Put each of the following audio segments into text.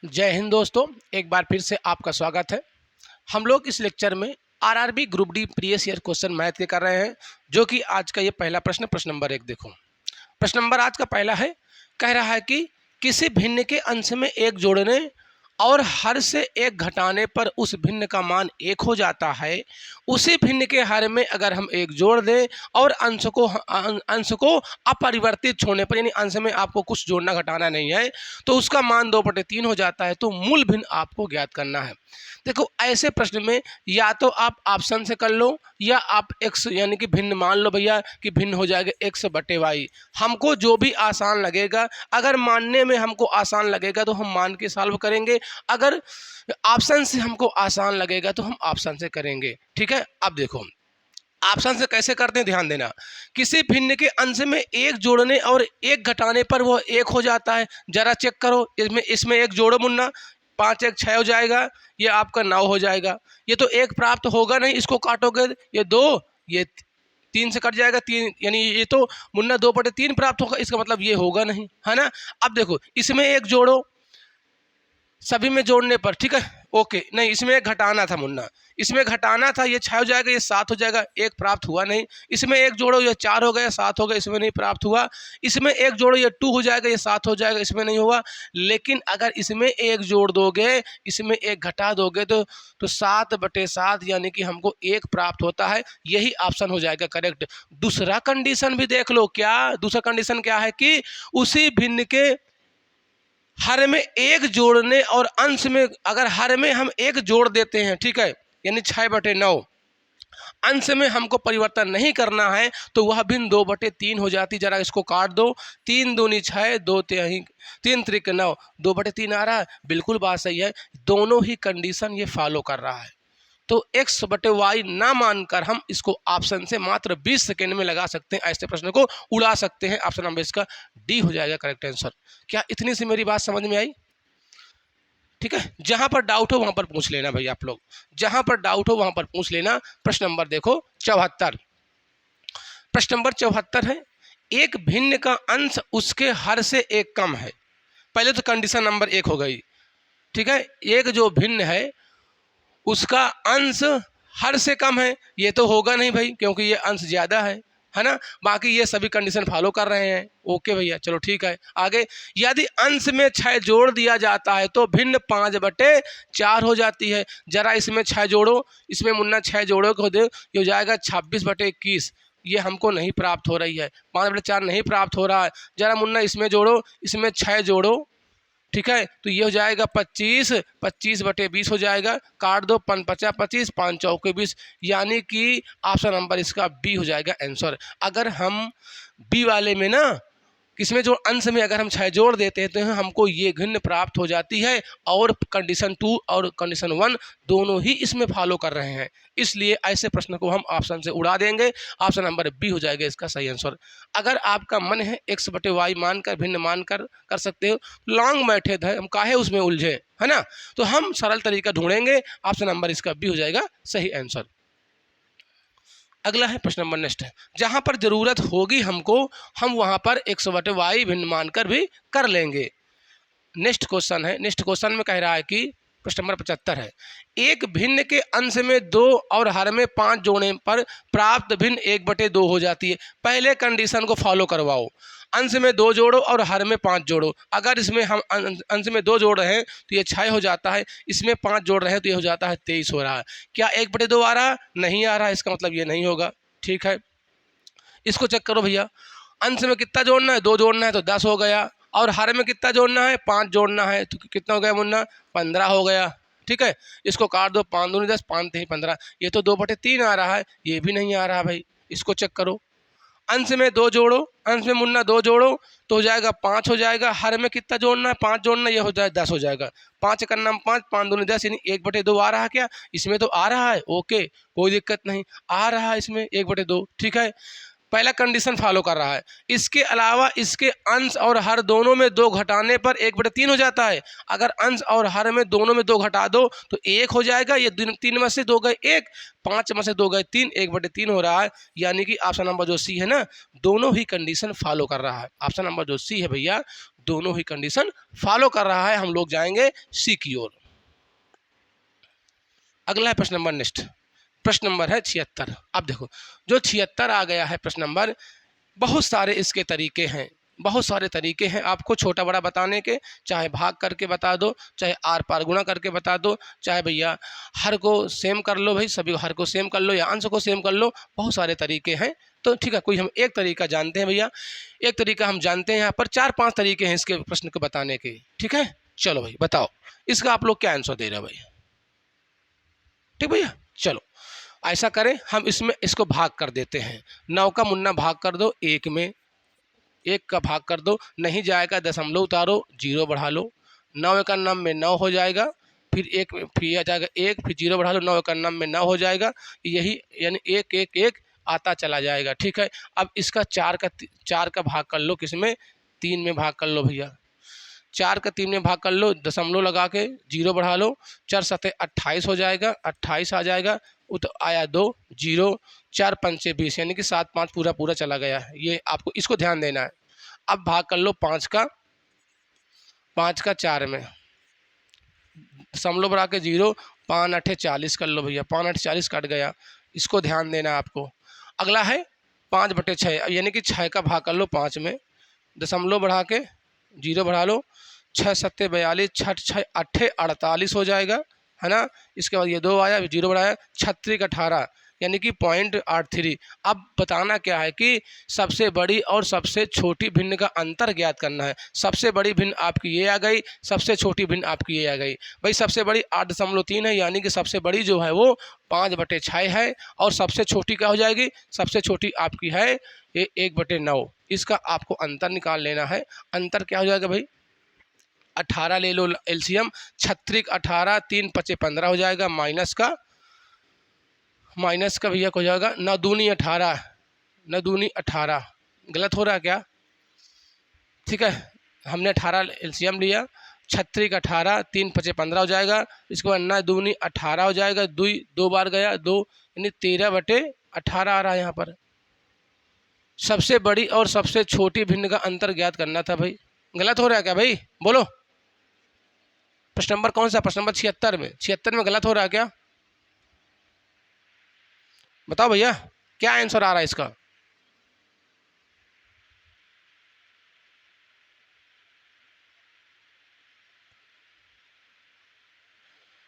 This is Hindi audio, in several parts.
जय हिंद दोस्तों, एक बार फिर से आपका स्वागत है। हम लोग इस लेक्चर में RRB group D previous year question math के कर रहे हैं, जो कि आज का ये पहला प्रश्न नंबर 1 देखो। प्रश्न नंबर आज का पहला है, कह रहा है कि किसी भिन्न के अंश में एक जोड़ने और हर से एक घटाने पर उस भिन्न का मान 1 हो जाता है। उसी भिन्न के हर में अगर हम एक जोड़ दें और अंश को अपरिवर्तित छोड़ने पर, यानी अंश में आपको कुछ जोड़ना घटाना नहीं है, तो उसका मान 2/3 हो जाता है। तो मूल भिन्न आपको ज्ञात करना है। देखो, ऐसे प्रश्न में या तो आप ऑप्शन से कर लो या आप एक्स यानी कि भिन्न मान लो भैया कि भिन्न हो जाएगा x/y। हमको जो भी आसान लगेगा, अगर मानने में हमको आसान लगेगा तो हम मान के सॉल्व करेंगे, अगर ऑप्शन से हमको आसान लगेगा तो हम ऑप्शन से करेंगे। ठीक है, अब देखो ऑप्शन से कैसे करते हैं, ध्यान देना। किसी भिन्न के अंश में एक जोड़ने और एक घटाने पर वह 1 हो जाता है। जरा चेक करो, इसमें एक जोड़ो मुन्ना, 5 1 6 हो जाएगा, ये आपका 9 हो जाएगा। ये तो 1 प्राप्त होगा नहीं, इसको काटोगे ये 2, ये 3 से कट जाएगा 3, यानी ये तो मुन्ना 2/3 प्राप्त होगा, इसका मतलब ये होगा नहीं, है ना। अब देखो इसमें एक जोड़ो, सभी में जोड़ने पर, ठीक है, ओके। नहीं, इसमें एक घटाना था मुन्ना, इसमें घटाना था, ये 6 हो जाएगा, ये 7 हो जाएगा, 1 प्राप्त हुआ नहीं। इसमें एक जोड़ो, ये 4 हो गया, 7 हो गया, इसमें नहीं प्राप्त हुआ। इसमें एक जोड़ो, ये 2 हो जाएगा, ये 7 हो जाएगा, इसमें नहीं हुआ। लेकिन अगर इसमें एक जोड़ दोगे, इसमें एक घटा दोगे तो 7/7 यानी कि हमको 1 प्राप्त होता है। यही ऑप्शन हो जाएगा करेक्ट। दूसरा कंडीशन भी देख लो, क्या दूसरा कंडीशन क्या है कि उसी भिन्न के हर में एक जोड़ने और अंश में, अगर हर में हम एक जोड़ देते हैं, ठीक है, यानी 6/9, अंश में हमको परिवर्तन नहीं करना है, तो वह भिन्न 2/3 हो जाती। जरा इसको काट दो, 3 दूनी 6, 2 3 त्रिक 9, 2/3 आ रहा है। बिल्कुल बात सही है, दोनों ही कंडीशन ये फॉलो कर रहा है। तो x/y ना मानकर हम इसको ऑप्शन से मात्र 20 सेकेंड में लगा सकते हैं, ऐसे प्रश्न को उड़ा सकते हैं। ऑप्शन नंबर इसका डी हो जाएगा करेक्ट आंसर। क्या इतनी सी मेरी बात समझ में आई? ठीक है, जहां पर डाउट हो वहां पर पूछ लेना भाई, आप लोग जहां पर डाउट हो वहां पर पूछ लेना। प्रश्न नंबर देखो 74। प्रश्न नंबर 74 है, एक भिन्न का अंश उसके हर से एक कम है। पहले तो कंडीशन नंबर 1 हो गई, ठीक है। एक जो भिन्न है उसका अंश हर से कम है, ये तो होगा नहीं भाई, क्योंकि ये अंश ज़्यादा है ना। बाकी ये सभी कंडीशन फॉलो कर रहे हैं, ओके भैया, चलो ठीक है। आगे, यदि अंश में 6 जोड़ दिया जाता है तो भिन्न 5/4 हो जाती है। जरा इसमें 6 जोड़ो, इसमें मुन्ना 6 जोड़ो को दे, ये हो जाएगा 26/21। ये हमको नहीं प्राप्त हो रही है, 5/4 नहीं प्राप्त हो रहा है। जरा मुन्ना इसमें जोड़ो, इसमें 6 जोड़ो, ठीक है, तो ये हो जाएगा 25, 25/20 हो जाएगा। काट दो, 5 25, 5 चौके 20, यानी कि ऑप्शन नंबर इसका बी हो जाएगा आंसर। अगर हम बी वाले में ना, इसमें जो अंश में अगर हम 6 जोड़ देते हैं तो हमको ये भिन्न प्राप्त हो जाती है, और कंडीशन 2 और कंडीशन 1 दोनों ही इसमें फॉलो कर रहे हैं। इसलिए ऐसे प्रश्न को हम ऑप्शन से उड़ा देंगे, ऑप्शन नंबर बी हो जाएगा इसका सही आंसर। अगर आपका मन है x/y मानकर भिन्न मानकर कर सकते हो, लॉन्ग मेथड है, हम काहे उसमें उलझे, है ना। तो हम सरल तरीका ढूंढेंगे, ऑप्शन नंबर इसका बी हो जाएगा सही आंसर। अगला है प्रश्न नंबर नेक्स्ट है, जहां पर जरूरत होगी हमको, हम वहां पर x/y भिन्न मानकर भी कर लेंगे। नेक्स्ट क्वेश्चन है, नेक्स्ट क्वेश्चन में कह रहा है कि प्रश्न नंबर 75 है, एक भिन्न के अंश में 2 और हर में 5 जोड़ने पर प्राप्त भिन्न 1/2 हो जाती है। पहले कंडीशन को फॉलो करवाओ, अंश में 2 जोड़ो और हर में 5 जोड़ो। अगर इसमें हम अंश में 2 जोड़ रहे हैं तो ये 6 हो जाता है, इसमें 5 जोड़ रहे हैं तो ये हो जाता है 23 हो रहा है। क्या 1/2 आ रहा है? नहीं आ रहा है, इसका मतलब ये नहीं होगा। ठीक है, इसको चेक करो भैया, अंश में कितना जोड़ना है? 2 जोड़ना है तो 10 हो गया, और हर में कितना जोड़ना है? 5 जोड़ना है, तो कितना हो गया मुन्ना? 15 हो गया। ठीक है, इसको काट दो, 5 दूनी 10, 5 3 15, ये तो 2/3 आ रहा है, ये भी नहीं आ रहा भाई। इसको चेक करो, अंश में 2 जोड़ो, अंश में मुन्ना 2 जोड़ो तो हो जाएगा 5 हो जाएगा। हर में कितना जोड़ना है? 5 जोड़ना, ये हो जाए 10 हो जाएगा। 5 का नाम 5, 5 दूनी 10, यानी 1/2 आ रहा है। क्या इसमें तो आ रहा है? ओके, कोई दिक्कत नहीं, आ रहा है इसमें 1/2। ठीक है, पहला कंडीशन फॉलो कर रहा है। इसके अलावा इसके अंश और हर दोनों में 2 घटाने पर 1/3 हो जाता है। अगर अंश और हर में दोनों में 2 घटा दो तो 1 हो जाएगा। ये 3 में से 2 गए 1, 5 में से 2 गए 3, 1/3 हो रहा है। यानी कि ऑप्शन नंबर जो सी है ना, दोनों ही कंडीशन फॉलो कर रहा है। ऑप्शन नंबर जो सी है भैया, दोनों ही कंडीशन फॉलो कर रहा है। हम लोग जाएंगे सी की ओर। अगला है प्रश्न नंबर नेक्स्ट, प्रश्न नंबर है 76। अब देखो जो 76 आ गया है प्रश्न नंबर, बहुत सारे इसके तरीके हैं, बहुत सारे तरीके हैं आपको छोटा बड़ा बताने के, चाहे भाग करके बता दो, चाहे आर पार गुणा करके बता दो, चाहे भैया हर को सेम कर लो, भाई सभी हर को सेम कर लो या अंश को सेम कर लो, बहुत सारे तरीके हैं। तो ठीक है, कोई हम एक तरीका जानते हैं भैया, एक तरीका हम जानते हैं यहाँ पर, 4-5 तरीके हैं इसके प्रश्न को बताने के। ठीक है, चलो भाई बताओ इसका आप लोग क्या आंसर दे रहे हो भाई। ठीक भैया, चलो ऐसा करें, हम इसमें इसको भाग कर देते हैं। 9 का मुन्ना भाग कर दो 1 में, 1 का भाग कर दो, नहीं जाएगा दशमलव उतारो, 0 बढ़ा लो, 9 एका 9 में 9 हो जाएगा, फिर 1 फिर आ जाएगा 1, फिर 0 बढ़ा लो, 9 एका 9 में 9 हो जाएगा, यही यानी 1 1 1 आता चला जाएगा। ठीक है, अब इसका 4 का भाग कर लो, किसमें 3 में भाग कर लो भैया, 4 का 3 में भाग कर लो, दशमलव लगा के 0 बढ़ा लो, 4 सते 28 हो जाएगा, 28 आ जाएगा, तो आया 2 0, 4 पंचे 20 यानी कि 7 5 पूरा पूरा चला गया है। ये आपको इसको ध्यान देना है। अब भाग कर लो 5 का 4 में, दशमलव बढ़ा के 0, 5 8 40 कर लो भैया, 5 8 40 कट गया, इसको ध्यान देना है आपको। अगला है 5/6 यानी कि 6 का भाग कर लो 5 में, दशमलव बढ़ा के 0 बढ़ा लो, 6 सत्ते 42, 6 6 8 48 हो जाएगा, है ना। इसके बाद ये 2 आया, 0 बढ़ाया, 36 18 यानी कि 0.83। अब बताना क्या है कि सबसे बड़ी और सबसे छोटी भिन्न का अंतर ज्ञात करना है। सबसे बड़ी भिन्न आपकी ये आ गई, सबसे छोटी भिन्न आपकी ये आ गई। भाई सबसे बड़ी 8.3 है, यानी कि सबसे बड़ी जो है वो 5/6 है, और सबसे छोटी क्या हो जाएगी, सबसे छोटी आपकी है ये 1/9। इसका आपको अंतर निकाल लेना है। अंतर क्या हो जाएगा भाई, 18 ले लो एलसीएम, 36 18, 3 5 15 हो जाएगा, माइनस का भैया हो जाएगा 9 दूनी 18, 9 दूनी 18, गलत हो रहा है क्या। ठीक है, हमने 18 एलसीएम लिया, 36 18, 3 5 15 हो जाएगा, इसके बाद 9 दूनी 18 हो जाएगा, 2 बार गया 2 यानी 13/18 आ रहा है यहाँ पर। सबसे बड़ी और सबसे छोटी भिन्न का अंतर ज्ञात करना था भाई, गलत हो रहा है क्या भाई, बोलो। प्रश्न नंबर कौन सा, प्रश्न नंबर 76 में गलत हो रहा है क्या, बताओ भैया क्या आंसर आ रहा है इसका।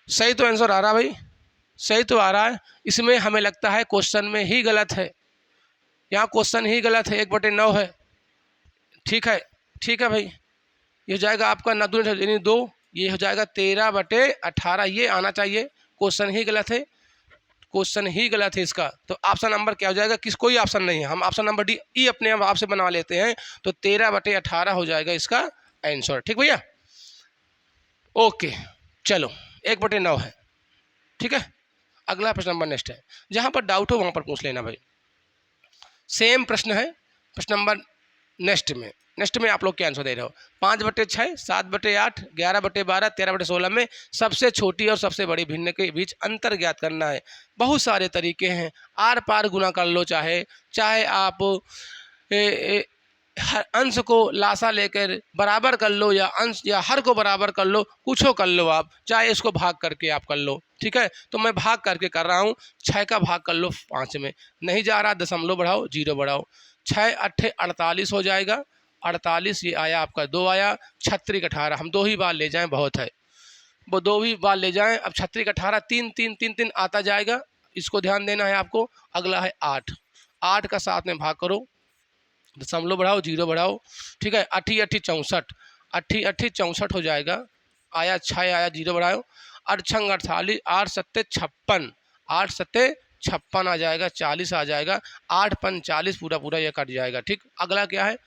सही तो आंसर आ रहा भाई, सही तो आ रहा है। इसमें हमें लगता है क्वेश्चन में ही गलत है, यहाँ क्वेश्चन ही गलत है, 1/9 है। ठीक है, ठीक है भाई, ये हो जाएगा आपका 9 यानी 2, ये हो जाएगा 13/18, ये आना चाहिए। क्वेश्चन ही गलत है, क्वेश्चन ही गलत है इसका। तो ऑप्शन नंबर क्या हो जाएगा, कोई ऑप्शन नहीं है, हम ऑप्शन नंबर डी ई अपने आप से बना लेते हैं, तो 13/18 हो जाएगा इसका आंसर। ठीक भैया, ओके चलो 1/9 है। ठीक है, अगला प्रश्न नंबर नेक्स्ट है, जहां पर डाउट हो वहां पर पूछ लेना भाई। सेम प्रश्न है प्रश्न नंबर नेक्स्ट में आप लोग क्या आंसर दे रहे हो। 5/6, 7/8, 11/12, 13/16 में सबसे छोटी और सबसे बड़ी भिन्न के बीच अंतर ज्ञात करना है। बहुत सारे तरीके हैं, आर पार गुना कर लो, चाहे आप हर अंश को लासा लेकर बराबर कर लो, या अंश या हर को बराबर कर लो, कुछ कर लो आप, चाहे इसको भाग करके आप कर लो। ठीक है, तो मैं भाग करके कर रहा हूँ, 6 का भाग कर लो 5 में, नहीं जा रहा दशमलव बढ़ाओ 0 बढ़ाओ, 6 8 48 हो जाएगा, 48 ये आया आपका 2 आया, 36 18, हम 2 ही बार ले जाएं बहुत है, वो 2 ही बार ले जाएं। अब 36 18 3 3 3 3 आता जाएगा, इसको ध्यान देना है आपको। अगला है 8 का 7 में भाग करो, दशमलव बढ़ाओ 0 बढ़ाओ। ठीक है, 8 8 64, 8 8 64 हो जाएगा, आया 6 आया 0 बढ़ाओ, 8 6 48, 8 7 56, 8 7 56 आ जाएगा, 40 आ जाएगा, 8 5 40 पूरा पूरा ये कट जाएगा। ठीक, अगला क्या है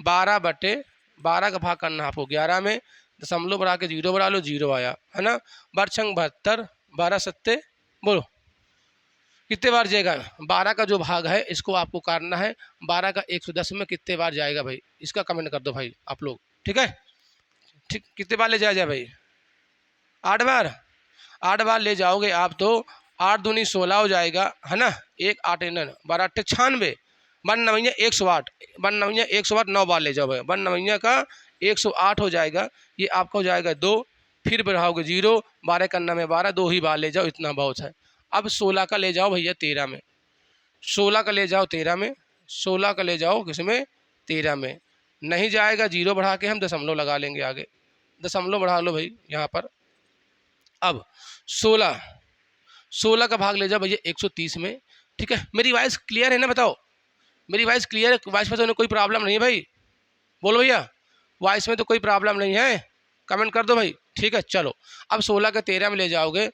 12/12 का भाग करना है आपको 11 में, दशमलव बढ़ा के 0 बढ़ा लो, 0 आया, है ना। 12 72, 12 7 बोलो कितने बार जाएगा। 12 का जो भाग है इसको आपको करना है, 12 का 110 में कितने बार जाएगा भाई, इसका कमेंट कर दो भाई आप लोग। ठीक है, ठीक, कितने बार ले जाए भाई, 8 बार, 8 बार ले जाओगे आप तो 8 दूनी 16 हो जाएगा, है ना। 1 8 12 8 96, 1 9 108, 1 9 108 9 बार ले जाओ भाई, 1 9 का 108 हो जाएगा, ये आपका हो जाएगा 2, फिर बढ़ाओगे 0, 12 करना में 12, 2 ही बार ले जाओ, इतना बहुत है। अब 16 का ले जाओ भैया 13 में, 16 का ले जाओ 13 में, 16 का ले जाओ किसमें 13 में, नहीं जाएगा 0 बढ़ा के हम दशमलव लगा लेंगे आगे, दशमलव बढ़ा लो भाई यहाँ पर। अब 16 का भाग ले जाओ भैया 130 में, ठीक है। मेरी वॉइस क्लियर है ना, बताओ मेरी वॉइस क्लियर है, वॉइस में कोई प्रॉब्लम नहीं है भाई, बोलो भैया वॉइस में तो कोई प्रॉब्लम नहीं है, कमेंट कर दो भाई, ठीक है। चलो अब 16 का 13 में ले जाओगे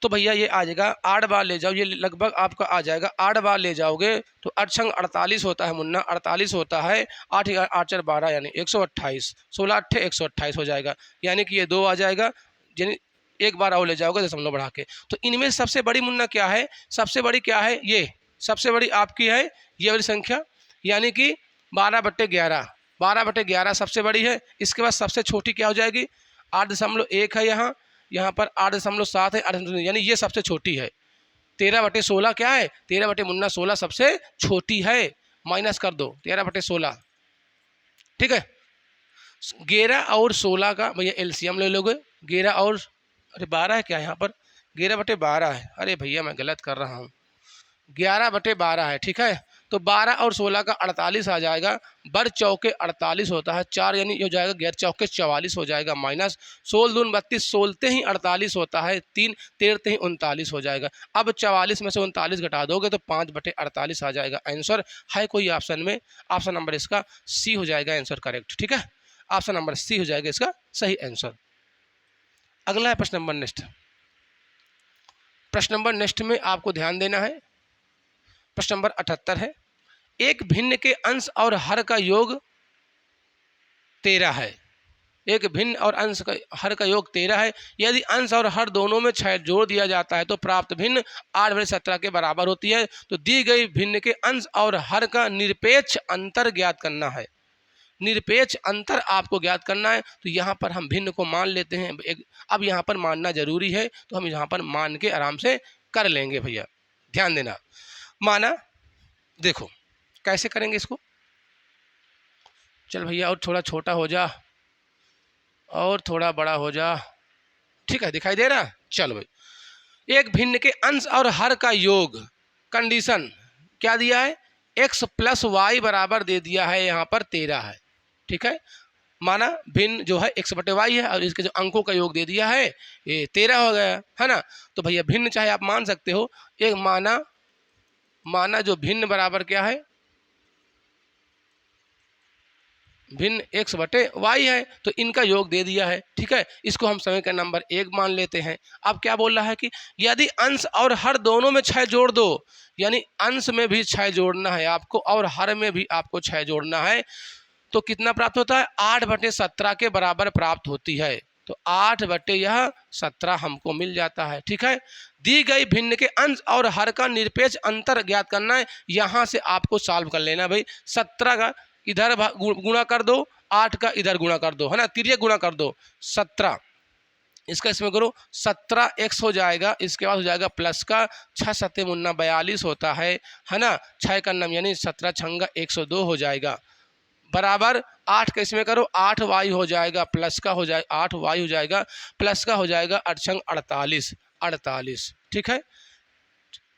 तो भैया ये आ जाएगा 8 बार ले जाओ, ये लगभग आपका आ जाएगा 8 बार ले जाओगे तो 8 छंग 48 होता है मुन्ना, 48 होता है, 8 8 4 12 यानी 128, 16 8 128 हो जाएगा, यानी कि ये 2 आ जाएगा, यानी एक बार और ले जाओगे दशमलव बढ़ा के। तो इनमें सबसे बड़ी मुन्ना क्या है, सबसे बड़ी क्या है, ये सबसे बड़ी आपकी है ये वाली संख्या, यानी कि 12/11, 12/11 सबसे बड़ी है। इसके बाद सबसे छोटी क्या हो जाएगी, 8.1 है, यहाँ पर 8.7 है, 8, यानी ये सबसे छोटी है। 13/16 क्या है, 13/16 सबसे छोटी है, माइनस कर दो 13/16, ठीक है। 11 और 16 का भैया एलसीएम ले लोगे, 11 और अरे 12 है क्या यहाँ पर, 11/12 है, अरे भैया मैं गलत कर रहा हूँ, 11/12 है, ठीक है। तो 12 और 16 का 48 आ जाएगा, बर चौके 48 होता है, 4 यानी हो जाएगा गैर चौके 44 हो जाएगा, माइनस 16 दून 32, 16 ही 48 होता है, 3 13 ही 39 हो जाएगा। अब 44 में से 39 घटा दोगे तो 5/48 आ जाएगा आंसर। है कोई ऑप्शन में, ऑप्शन नंबर इसका सी हो जाएगा आंसर करेक्ट, ठीक है। ऑप्शन नंबर सी हो जाएगा इसका सही आंसर। अगला है प्रश्न नंबर नेक्स्ट, प्रश्न नंबर नेक्स्ट में आपको ध्यान देना है, प्रश्न नंबर 78 है। एक भिन्न के अंश और हर का योग 13 है, एक भिन्न और अंश का हर का योग 13 है, यदि अंश और हर दोनों में 6 जोड़ दिया जाता है तो प्राप्त भिन्न 8/17 के बराबर होती है। तो दी गई भिन्न के अंश और हर का निरपेक्ष अंतर ज्ञात करना है, निरपेक्ष अंतर आपको ज्ञात करना है। तो यहाँ पर हम भिन्न को मान लेते हैं, अब यहाँ पर मानना जरूरी है तो हम यहाँ पर मान के आराम से कर लेंगे भैया, ध्यान देना। माना, देखो कैसे करेंगे इसको, चल भैया और थोड़ा छोटा हो जा और थोड़ा बड़ा हो जा, ठीक है, दिखाई दे रहा, चलो भाई। एक भिन्न के अंश और हर का योग, कंडीशन क्या दिया है, x + y बराबर दे दिया है, यहाँ पर 13 है, ठीक है। माना भिन्न जो है x/y है और इसके जो अंकों का योग दे दिया है ये 13 हो गया, है ना। तो भैया भिन्न चाहे आप मान सकते हो, एक माना जो भिन्न बराबर क्या है, भिन्न x/y है, तो इनका योग दे दिया है, ठीक है। इसको हम समीकरण नंबर 1 मान लेते हैं। अब क्या बोल रहा है कि यदि अंश और हर दोनों में 6 जोड़ दो, यानी अंश में भी 6 जोड़ना है आपको और हर में भी आपको 6 जोड़ना है, तो कितना प्राप्त होता है, 8/17 के बराबर प्राप्त होती है। तो 8/17 हमको मिल जाता है, ठीक है। दी गई भिन्न के अंश और हर का निरपेक्ष अंतर ज्ञात करना है, यहाँ से आपको सॉल्व कर लेना भाई। 17 का इधर गुणा कर दो, 8 का इधर गुणा कर दो, है ना, तिर्यक गुणा कर दो, 17 इसका इसमें करो, 17x हो जाएगा, इसके बाद हो जाएगा प्लस का 6 7 मुन्ना 42 होता है ना, 6 का नम यानी 17 छंगा 102 हो जाएगा, बराबर 8 का इसमें करो, 8y हो जाएगा, प्लस का हो जाएगा 8y हो जाएगा, प्लस का हो जाएगा 8 छंग 48, ठीक है।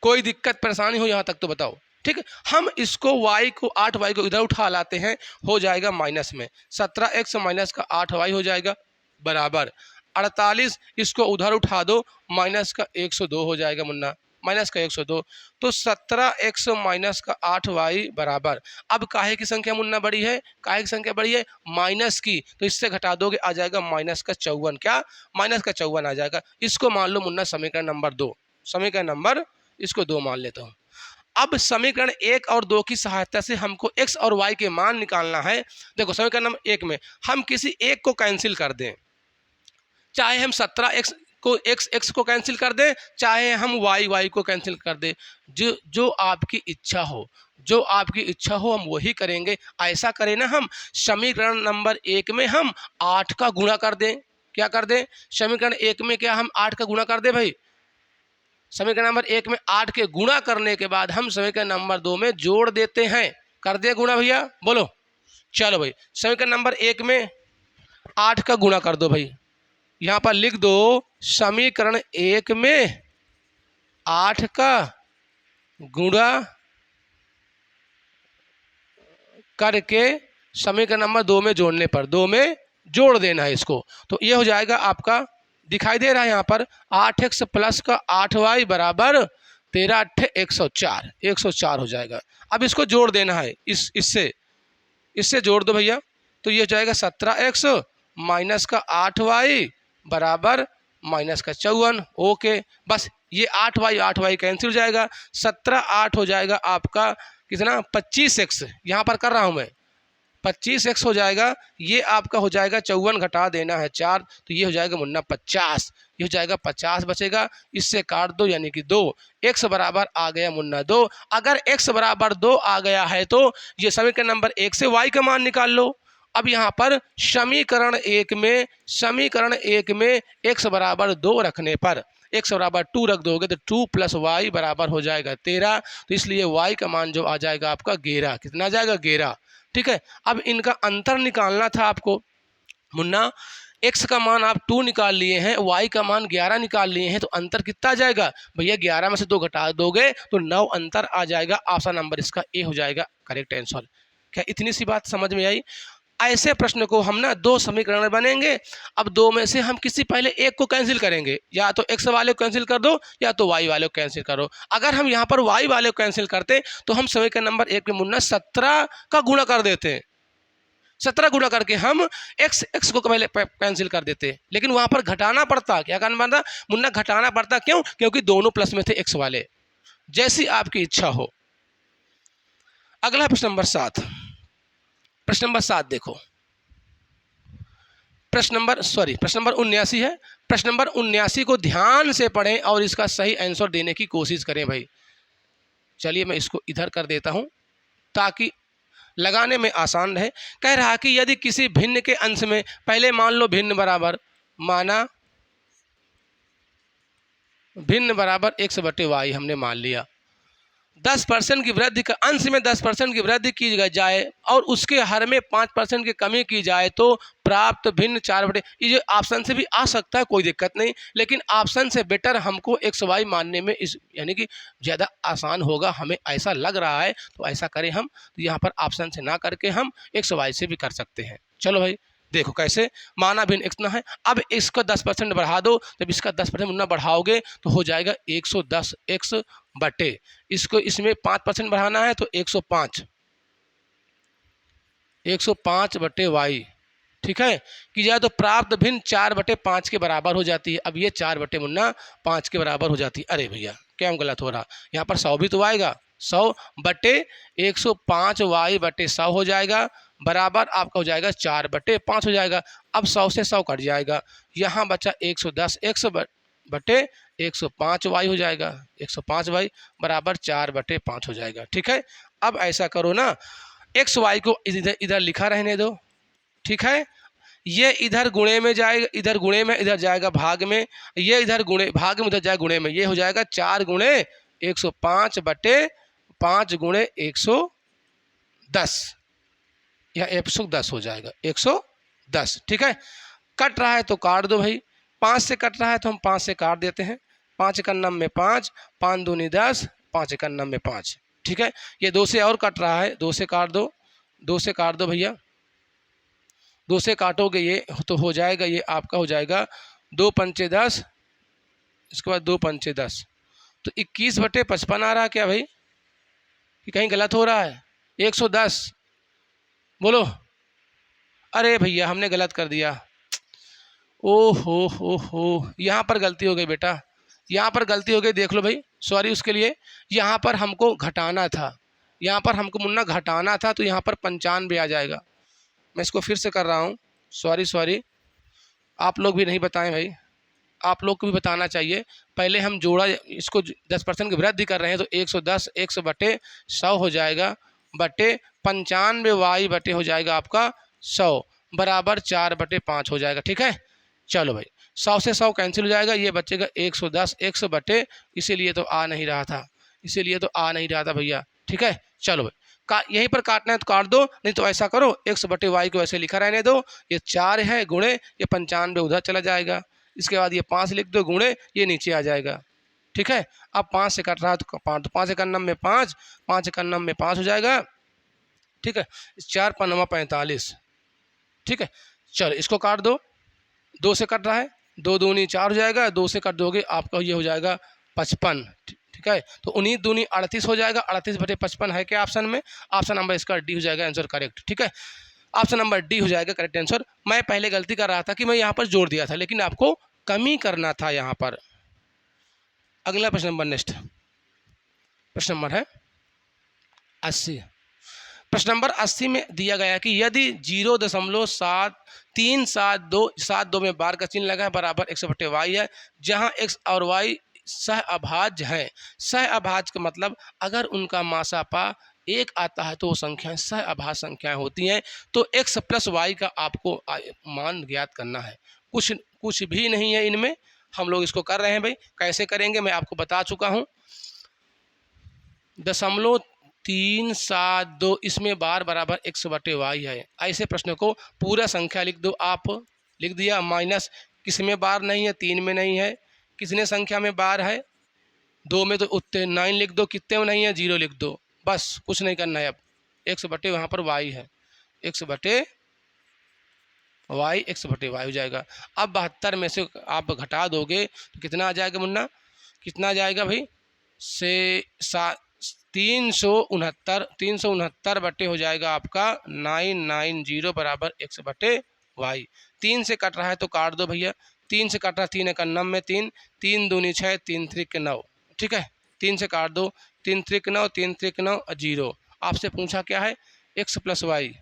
कोई दिक्कत परेशानी हो यहाँ तक तो बताओ, ठीक है। हम इसको y को 8y को इधर उठा लाते हैं, हो जाएगा माइनस में, 17x माइनस का 8y हो जाएगा, बराबर 48, इसको उधर उठा दो, माइनस का 102 हो जाएगा मुन्ना, माइनस का 102, तो 17x माइनस का 8y बराबर, अब काहे की संख्या मुन्ना बड़ी है, काहे की संख्या बड़ी है, माइनस की, तो इससे घटा दोगे आ जाएगा माइनस का 54, क्या माइनस का 54 आ जाएगा। इसको मान लो मुन्ना समीकरण नंबर 2, समीकरण नंबर इसको 2 मान लेता हूँ। अब समीकरण 1 और 2 की सहायता से हमको x और y के मान निकालना है। देखो समीकरण नंबर 1 में हम किसी एक को कैंसिल कर दें, चाहे हम 17x को x को कैंसिल कर दें, चाहे हम y को कैंसिल कर दें, जो आपकी इच्छा हो, जो आपकी इच्छा हो हम वही करेंगे। ऐसा करें ना, हम समीकरण नंबर 1 में हम 8 का गुणा कर दें, क्या कर दें, समीकरण 1 में क्या हम 8 का गुणा कर दें भाई, समीकरण नंबर 1 में 8 के गुणा करने के बाद हम समीकरण नंबर 2 में जोड़ देते हैं, कर दे गुणा भैया, बोलो, चलो भाई। समीकरण नंबर 1 में 8 का गुणा कर दो भाई, यहाँ पर लिख दो समीकरण 1 में 8 का गुणा करके समीकरण नंबर 2 में जोड़ने पर 2 में जोड़ देना है इसको। तो ये हो जाएगा आपका, दिखाई दे रहा है यहाँ पर 8x प्लस का 8y बराबर 13 8 104, 104 हो जाएगा। अब इसको जोड़ देना है इससे जोड़ दो भैया, तो ये हो जाएगा 17x माइनस का 8y बराबर माइनस का 54। ओके, बस ये 8y कैंसिल हो जाएगा, 17 8 हो जाएगा आपका कितना 25x, यहाँ पर कर रहा हूँ मैं 25x हो जाएगा, ये आपका हो जाएगा 54 घटा देना है 4, तो ये हो जाएगा मुन्ना 50, ये हो जाएगा 50 बचेगा, इससे काट दो यानी कि 2, x बराबर आ गया मुन्ना 2। अगर x बराबर 2 आ गया है तो ये समीकरण नंबर 1 से y का मान निकाल लो। अब यहाँ पर समीकरण 1 में x बराबर 2 रखने पर x बराबर 2 रख दोगे तो 2 प्लस वाई बराबर हो जाएगा 13, तो इसलिए y का मान जो आ जाएगा आपका 11, कितना आ जाएगा 11। ठीक है, अब इनका अंतर निकालना था आपको मुन्ना, x का मान आप 2 निकाल लिए हैं, y का मान 11 निकाल लिए हैं, तो अंतर कितना आ जाएगा भैया 11 में से 2 घटा दोगे तो 9 अंतर आ जाएगा। ऑप्शन नंबर इसका ए हो जाएगा करेक्ट आंसर। क्या इतनी सी बात समझ में आई? ऐसे प्रश्न को हम ना 2 समीकरण बनेंगे, अब 2 में से हम किसी पहले एक को कैंसिल करेंगे, या तो x वाले को कैंसिल कर दो या तो y वाले को कैंसिल करो। अगर हम यहाँ पर y वाले को कैंसिल करते तो हम समीकरण नंबर 1 में मुन्ना 17 का गुणा कर देते हैं, 17 गुणा करके हम x को पहले कैंसिल कर देते, लेकिन वहाँ पर घटाना पड़ता, क्या करना पड़ता मुन्ना घटाना पड़ता, क्यों? क्योंकि दोनों प्लस में थे x वाले। जैसी आपकी इच्छा हो। अगला प्रश्न नंबर 7, प्रश्न नंबर 7 देखो, प्रश्न नंबर 79 है। प्रश्न नंबर 79 को ध्यान से पढ़ें और इसका सही आंसर देने की कोशिश करें भाई। चलिए मैं इसको इधर कर देता हूं ताकि लगाने में आसान रहे। कह रहा कि यदि किसी भिन्न के अंश में, पहले मान लो भिन्न बराबर, माना भिन्न बराबर x बटे वाई हमने मान लिया, 10% की वृद्धि का अंश में 10% की वृद्धि की जाए और उसके हर में 5% की कमी की जाए तो प्राप्त भिन्न 4/, ये ऑप्शन से भी आ सकता है, कोई दिक्कत नहीं, लेकिन ऑप्शन से बेटर हमको एक्स वाई मानने में इस यानी कि ज़्यादा आसान होगा, हमें ऐसा लग रहा है, तो ऐसा करें हम, तो यहाँ पर ऑप्शन से ना करके हम एक्स वाई से भी कर सकते हैं। चलो भाई देखो कैसे, माना भिन्न इतना है, अब इसका 10% बढ़ा दो, जब इसका 10% मुन्ना बढ़ाओगे तो हो जाएगा 110 x बटे, इसको इसमें 5% बढ़ाना है तो 105 बटे वाई, ठीक है, कि जाए तो प्राप्त भिन्न 4/5 के बराबर हो जाती है। अब ये 4 बटे मुन्ना 5 के बराबर हो जाती है। अरे भैया क्या गलत हो रहा, यहाँ पर 100 भी तो आएगा, 100 बटे 105 वाई बटे 100 हो जाएगा, बराबर आपका हो जाएगा 4/5 हो जाएगा। अब 100 से 100 कट जाएगा, यहाँ बचा 110 x बटे 105 वाई हो जाएगा, 105 वाई बराबर 4/5 हो जाएगा। ठीक है, अब ऐसा करो ना, एक्स वाई को इधर लिखा रहने दो, ठीक है, ये इधर गुणे में जाएगा, इधर गुणे में, इधर जाएगा भाग में, ये इधर गुणे भाग में, उधर जाएगा गुणे में, ये हो जाएगा 4 गुणे 105 बटे 5 गुणे 110, या 110 हो जाएगा, 110। ठीक है, कट रहा है तो काट दो भाई, 5 से कट रहा है तो हम 5 से काट देते हैं, 5 1 में 5, 5 दूनी 10, 5 1 में 5। ठीक है, ये 2 से और कट रहा है, 2 से काट दो, 2 से काट दो भैया, 2 से काटोगे ये तो हो जाएगा, ये आपका हो जाएगा 2 पंचे 10, इसके बाद 2 पंचे 10, तो 21/55 आ रहा है क्या भाई, कि कहीं गलत हो रहा है? 110 बोलो, अरे भैया हमने गलत कर दिया, ओ हो, यहाँ पर गलती हो गई बेटा, यहाँ पर गलती हो गई, देख लो भाई, सॉरी उसके लिए। यहाँ पर हमको घटाना था, यहाँ पर हमको मुन्ना घटाना था, तो यहाँ पर 95 आ जाएगा। मैं इसको फिर से कर रहा हूँ, सॉरी, आप लोग भी नहीं बताएं भाई, आप लोग को भी बताना चाहिए। पहले हम जोड़ा, इसको 10% की वृद्धि कर रहे हैं, तो 110 x बटे 100 हो जाएगा, बटे 95 वाई बटे हो जाएगा आपका 100, बराबर 4/5 हो जाएगा। ठीक है, चलो भाई 100 से 100 कैंसिल हो जाएगा, ये बचेगा 110 x बटे, इसीलिए तो आ नहीं रहा था, भैया। ठीक है, चलो भाई यहीं पर काटना है तो काट दो, नहीं तो ऐसा करो x बटे वाई को ऐसे लिखा रहने दो। ये 4 है गुणे ये 95 उधर चला जाएगा। इसके बाद ये 5 लिख दो गुणे ये नीचे आ जाएगा। ठीक है, अब 5 से कट रहा है तो 5 51 में 5, 5 51 में 5 हो जाएगा। ठीक है, 4 5 45। ठीक है, चलो इसको काट दो, 2 से कट रहा है, 2 दूनी 4 हो जाएगा, 2 से कट दोगे आपका ये हो जाएगा 55। ठीक है, तो 19 दूनी 38 हो जाएगा। 38 बटे 55 है क्या ऑप्शन में? ऑप्शन नंबर इसका डी हो जाएगा आंसर करेक्ट। ठीक है, ऑप्शन नंबर डी हो जाएगा करेक्ट आंसर। मैं पहले गलती कर रहा था कि मैं यहाँ पर जोड़ दिया था, लेकिन आपको कमी करना था यहाँ पर। अगला प्रश्न नंबर नेक्स्ट प्रश्न नंबर है 80। प्रश्न नंबर 80 में दिया गया कि यदि 0.7372 में बार का चिन्ह लगा है बराबर x बटे वाई है, जहां x और y सह अभाज्य है। सह अभाज्य का मतलब अगर उनका मासापा 1 आता है तो वो संख्याएं सह अभाज्य संख्याएं होती हैं। तो x प्लस वाई का आपको मान ज्ञात करना है। कुछ भी नहीं है इनमें, हम लोग इसको कर रहे हैं भाई। कैसे करेंगे मैं आपको बता चुका हूँ। 0.372 इसमें बार बराबर x बटे वाई है। ऐसे प्रश्न को पूरा संख्या लिख दो। आप लिख दिया माइनस किस में बार नहीं है, 3 में नहीं है, कितने संख्या में बार है, 2 में तो उत्ते 9 लिख दो, कितने में नहीं है 0 लिख दो, बस कुछ नहीं करना है। अब x बटे वहाँ पर y है, x बटे वाई हो जाएगा। अब 72 में से आप घटा दोगे तो कितना आ जाएगा मुन्ना, कितना आ जाएगा भाई? से 369 बटे हो जाएगा आपका 990 बराबर x बटे वाई। 3 से कट रहा है तो काट दो भैया। 3 से कट रहा है, 3 1 9 में 3, 3 दूनी 6, 3 3 9। ठीक है, 3 से काट दो, 3 3 9, 3 3 9 0। आपसे पूछा क्या है? x plus Y,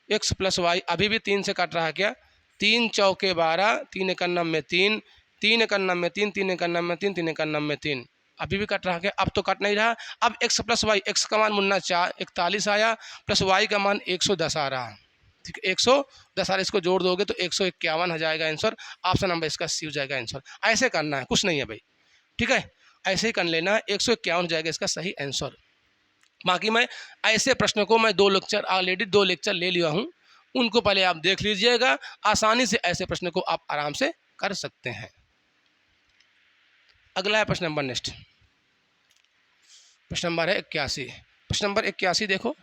x plus Y. अभी भी 3 से कट रहा है क्या? 3 चौके 12, 3 1 9 में 3, 3 1 9 में 3, 3 1 9 में 3, 3 1 9 में 3। अभी भी कट रहा है क्या? अब तो कट नहीं रहा। अब x प्लस वाई, x का मान मुन्ना 41 आया, प्लस y का मान 110 आ रहा है। ठीक है, 110 आ रहा, इसको जोड़ दोगे तो 151 हो जाएगा आंसर। ऑप्शन नंबर इसका सी हो जाएगा आंसर। ऐसे करना है, कुछ नहीं है भाई। ठीक है, ऐसे ही कर लेना है, 151 हो जाएगा इसका सही आंसर। बाकी मैं ऐसे प्रश्नों को मैं 2 लेक्चर ऑलरेडी 2 लेक्चर ले लिया हूँ, उनको पहले आप देख लीजिएगा। आसानी से ऐसे प्रश्न को आप आराम से कर सकते हैं। अगला है प्रश्न नंबर नेक्स्ट, प्रश्न नंबर है 81। प्रश्न नंबर 81 देखो,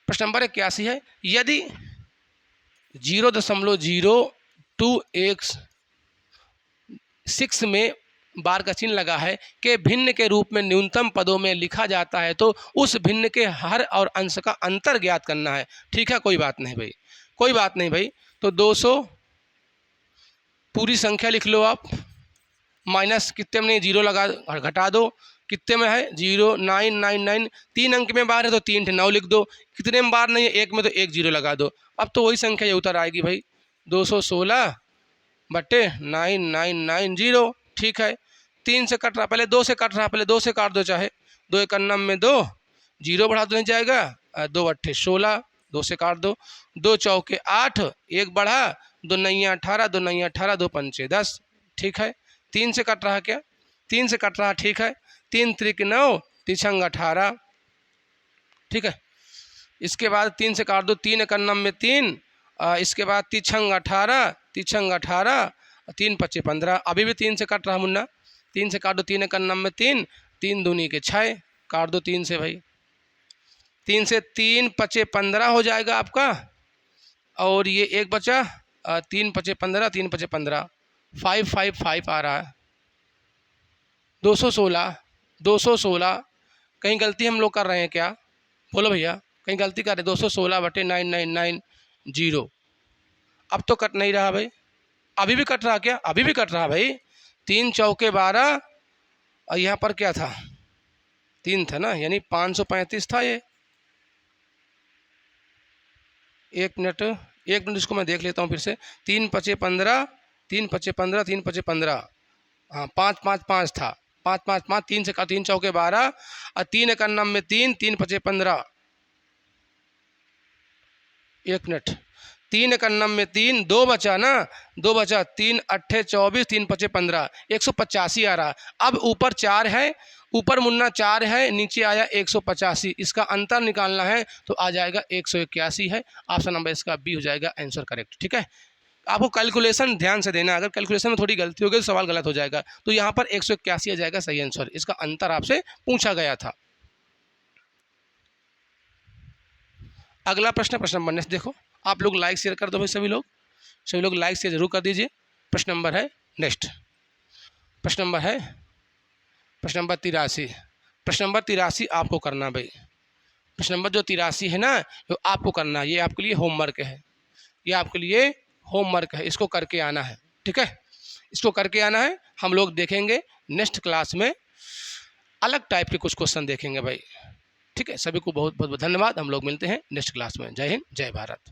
प्रश्न नंबर 81 है यदि 0.0216 में बार का चिन्ह लगा है कि भिन्न के रूप में न्यूनतम पदों में लिखा जाता है तो उस भिन्न के हर और अंश का अंतर ज्ञात करना है। ठीक है, कोई बात नहीं भाई, कोई बात नहीं भाई। तो 200 पूरी संख्या लिख लो आप, माइनस कितने में नहीं 0 लगा घटा दो, कितने में है 0999। 3 अंक में बार है तो 3 9 लिख दो, कितने में बार नहीं है 1 में तो 1 0 लगा दो। अब तो वही संख्या ये उतर आएगी भाई, 216 बटे 9990। ठीक है, 3 से कट रहा, पहले 2 से कट रहा, पहले 2 से काट दो, चाहे 2 1 9 में 2, 0 बढ़ा दो नहीं जाएगा, 2 8 16, 2 से काट दो, 2 चौके 8, 1 बढ़ा, 2 9 18, 2 9 18, 2 5 10। ठीक है, 3 से कट रहा क्या? 3 से कट रहा, ठीक है, 3 3 9, 3 18। ठीक है, इसके बाद 3 से काट दो, 3 1 9 में 3, इसके बाद 3 18, 3 18, 3 5 15। अभी भी 3 से कट रहा मुन्ना, 3 से काट दो, 3 1 9 में 3, 3 दूनी के 6, काट दो 3 से भाई, 3 से 3 5 15 हो जाएगा आपका। और ये एक बचा 3 5 15, 3 5 15, 5 5 5 आ रहा है। 216 कहीं गलती हम लोग कर रहे हैं क्या? बोलो भैया, कहीं गलती कर रहे? 216 बटे 9990। अब तो कट नहीं रहा भाई, अभी भी कट रहा क्या? अभी भी कट रहा भाई। 3 चौके 12, और यहाँ पर क्या था? 3 था ना, यानी 535 था ये। एक मिनट इसको मैं देख लेता हूँ फिर से। 3 5 15, 3 5 15, 3 5 15, हाँ 5 5 5 था, 5 5 5। 3 से 3 चौके 12, और 3 1 9 में 3, 3 5 15। एक मिनट, 3 1 9 में 3, 2 बचा ना, 2 बचा, 3 8 24, 3 5 15, 185 आ रहा। अब ऊपर 4 है ऊपर मुन्ना 4 है, नीचे आया 185, इसका अंतर निकालना है तो आ जाएगा 181 है। ऑप्शन नंबर इसका बी हो जाएगा आंसर करेक्ट। ठीक है, आपको कैलकुलेशन ध्यान से देना है, अगर कैलकुलेशन में थोड़ी गलती होगी तो सवाल गलत हो जाएगा। तो यहाँ पर 181 आ जाएगा सही आंसर, इसका अंतर आपसे पूछा गया था। अगला प्रश्न, प्रश्न नंबर नेक्स्ट देखो, आप लोग लाइक शेयर कर दो भाई, सभी लोग लाइक शेयर जरूर कर दीजिए। प्रश्न नंबर है नेक्स्ट, प्रश्न नंबर 83। प्रश्न नंबर 83 आपको करना भाई, प्रश्न नंबर जो 83 है ना, जो आपको करना, ये आपके लिए होमवर्क है, ये आपके लिए होमवर्क है, इसको करके आना है। ठीक है, इसको करके आना है। हम लोग देखेंगे नेक्स्ट क्लास में अलग टाइप के कुछ क्वेश्चन देखेंगे भाई। ठीक है, सभी को बहुत बहुत धन्यवाद। हम लोग मिलते हैं नेक्स्ट क्लास में। जय हिंद, जय भारत।